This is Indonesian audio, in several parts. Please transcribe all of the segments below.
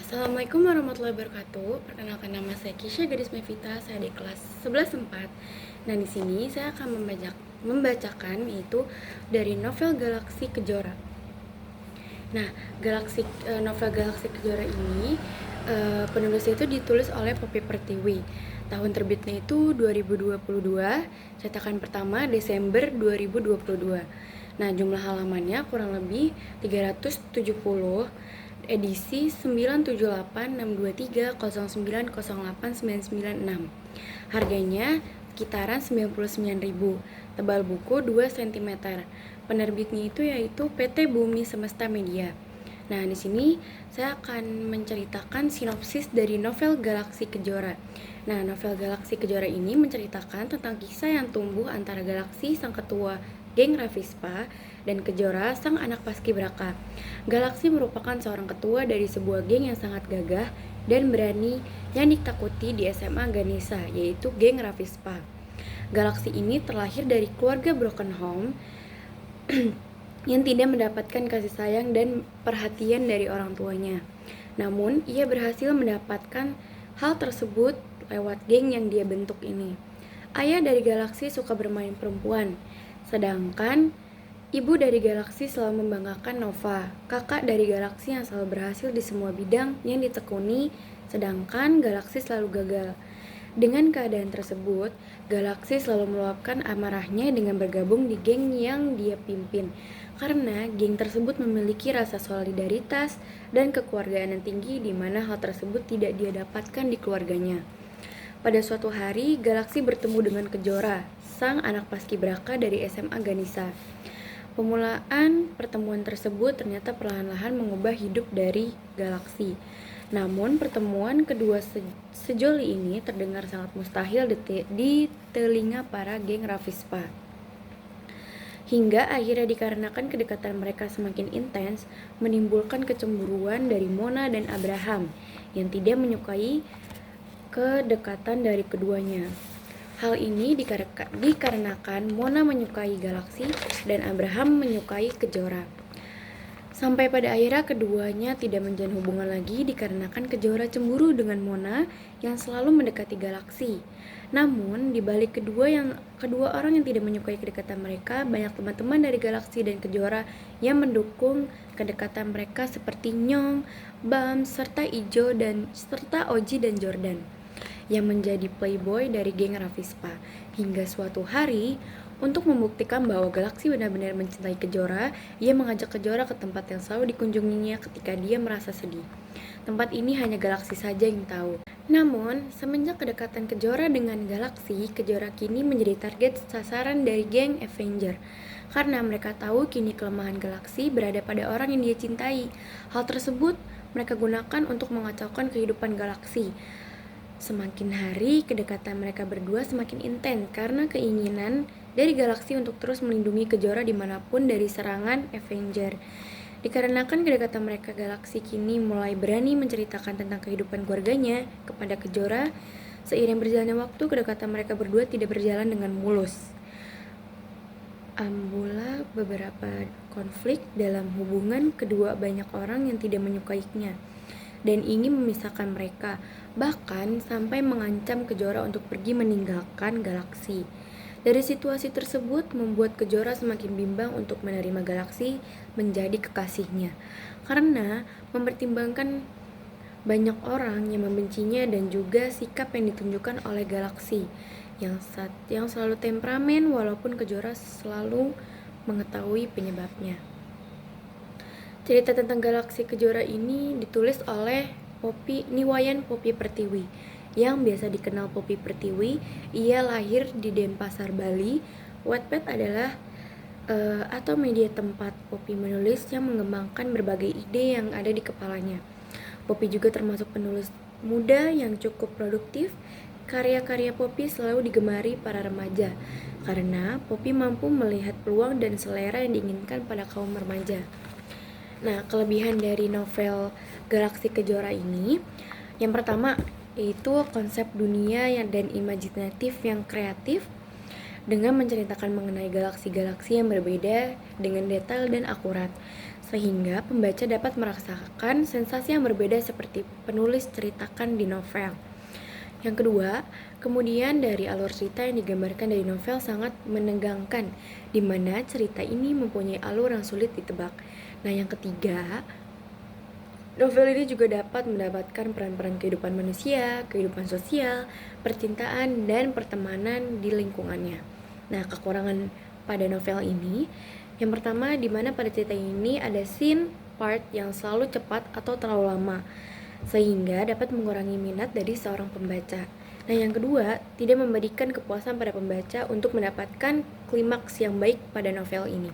Assalamualaikum warahmatullahi wabarakatuh. Perkenalkan, nama saya Kisha Gadis Mevita, saya di kelas 11/4. Nah, di sini saya akan membacakan itu dari novel Galaksi Kejora. Nah, novel Galaksi Kejora ini penulisnya itu ditulis oleh Poppy Pertiwi. Tahun terbitnya itu 2022, cetakan pertama Desember 2022. Nah, jumlah halamannya kurang lebih 370, edisi 9786230908996. Harganya sekitaran 99.000. Tebal buku 2 cm. Penerbitnya itu yaitu PT Bumi Semesta Media. Nah, di sini saya akan menceritakan sinopsis dari novel Galaksi Kejora. Nah, novel Galaksi Kejora ini menceritakan tentang kisah yang tumbuh antara Galaksi, sang ketua geng Ravispa, dan Kejora, sang anak paskibraka. Galaksi merupakan seorang ketua dari sebuah geng yang sangat gagah dan berani yang ditakuti di SMA Ganesha, yaitu geng Ravispa. Galaksi ini terlahir dari keluarga broken home yang tidak mendapatkan kasih sayang dan perhatian dari orang tuanya. Namun, ia berhasil mendapatkan hal tersebut lewat geng yang dia bentuk ini. Ayah dari Galaksi suka bermain perempuan, sedangkan ibu dari Galaksi selalu membanggakan Nova, kakak dari Galaksi yang selalu berhasil di semua bidang yang ditekuni, sedangkan Galaksi selalu gagal. Dengan keadaan tersebut, Galaksi selalu meluapkan amarahnya dengan bergabung di geng yang dia pimpin, karena geng tersebut memiliki rasa solidaritas dan kekeluargaan yang tinggi, di mana hal tersebut tidak dia dapatkan di keluarganya. Pada suatu hari, Galaksi bertemu dengan Kejora, sang anak paskibraka dari SMA Ganesha. Pemulaan pertemuan tersebut ternyata perlahan-lahan mengubah hidup dari Galaksi. Namun, pertemuan kedua sejoli ini terdengar sangat mustahil di telinga para geng Ravispa. Hingga akhirnya dikarenakan kedekatan mereka semakin intens, menimbulkan kecemburuan dari Mona dan Abraham yang tidak menyukai kedekatan dari keduanya. Hal ini dikarenakan Mona menyukai Galaksi dan Abraham menyukai Kejora. Sampai pada akhirnya keduanya tidak menjalin hubungan lagi dikarenakan Kejora cemburu dengan Mona yang selalu mendekati Galaksi. Namun, di balik kedua orang yang tidak menyukai kedekatan mereka, banyak teman-teman dari Galaksi dan Kejora yang mendukung kedekatan mereka seperti Nyong, Bam, serta Oji dan Jordan yang menjadi playboy dari geng Ravispa. Hingga suatu hari, untuk membuktikan bahwa Galaksi benar-benar mencintai Kejora, ia mengajak Kejora ke tempat yang selalu dikunjunginya ketika dia merasa sedih. Tempat ini hanya Galaksi saja yang tahu. Namun, semenjak kedekatan Kejora dengan Galaksi, Kejora kini menjadi target sasaran dari geng Avenger. Karena mereka tahu kini kelemahan Galaksi berada pada orang yang dia cintai. Hal tersebut mereka gunakan untuk mengacaukan kehidupan Galaksi. Semakin hari, kedekatan mereka berdua semakin intens karena keinginan dari Galaksi untuk terus melindungi Kejora dimanapun dari serangan Avenger. Dikarenakan kedekatan mereka, Galaksi kini mulai berani menceritakan tentang kehidupan keluarganya kepada Kejora. Seiring berjalannya waktu, kedekatan mereka berdua tidak berjalan dengan mulus. Ambula beberapa konflik dalam hubungan kedua, banyak orang yang tidak menyukainya dan ingin memisahkan mereka, bahkan sampai mengancam Kejora untuk pergi meninggalkan Galaksi. Dari situasi tersebut membuat Kejora semakin bimbang untuk menerima Galaksi menjadi kekasihnya, karena mempertimbangkan banyak orang yang membencinya dan juga sikap yang ditunjukkan oleh Galaksi yang selalu temperamen, walaupun Kejora selalu mengetahui penyebabnya. Cerita tentang Galaksi Kejora ini ditulis oleh Niwayan Poppy Pertiwi, yang biasa dikenal Poppy Pertiwi. Ia lahir di Denpasar, Bali. Wattpad adalah atau media tempat Poppy menulis yang mengembangkan berbagai ide yang ada di kepalanya. Poppy juga termasuk penulis muda yang cukup produktif. Karya-karya Poppy selalu digemari para remaja karena Poppy mampu melihat peluang dan selera yang diinginkan pada kaum remaja. Nah, kelebihan dari novel Galaksi Kejora ini, yang pertama yaitu konsep dunia dan imajinatif yang kreatif dengan menceritakan mengenai galaksi-galaksi yang berbeda dengan detail dan akurat. sehingga pembaca dapat merasakan sensasi yang berbeda seperti penulis ceritakan di novel. Yang kedua, kemudian dari alur cerita yang digambarkan dari novel sangat menegangkan, di mana cerita ini mempunyai alur yang sulit ditebak. Nah, yang ketiga, novel ini juga dapat mendapatkan peran-peran kehidupan manusia, kehidupan sosial, percintaan, dan pertemanan di lingkungannya. Nah, kekurangan pada novel ini, yang pertama, di mana pada cerita ini ada scene part yang selalu cepat atau terlalu lama, sehingga dapat mengurangi minat dari seorang pembaca. Nah, yang kedua, tidak memberikan kepuasan pada pembaca untuk mendapatkan klimaks yang baik pada novel ini.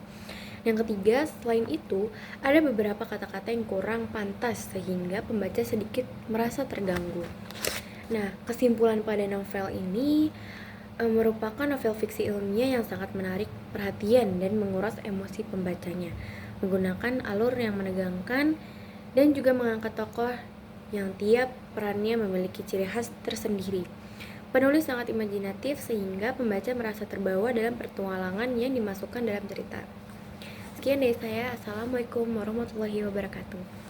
Yang ketiga, selain itu, ada beberapa kata-kata yang kurang pantas sehingga pembaca sedikit merasa terganggu. Nah, kesimpulan pada novel ini merupakan novel fiksi ilmiah yang sangat menarik perhatian dan menguras emosi pembacanya, menggunakan alur yang menegangkan dan juga mengangkat tokoh yang tiap perannya memiliki ciri khas tersendiri. Penulis sangat imajinatif sehingga pembaca merasa terbawa dalam petualangan yang dimasukkan dalam cerita. Sekian dari saya. Assalamualaikum warahmatullahi wabarakatuh.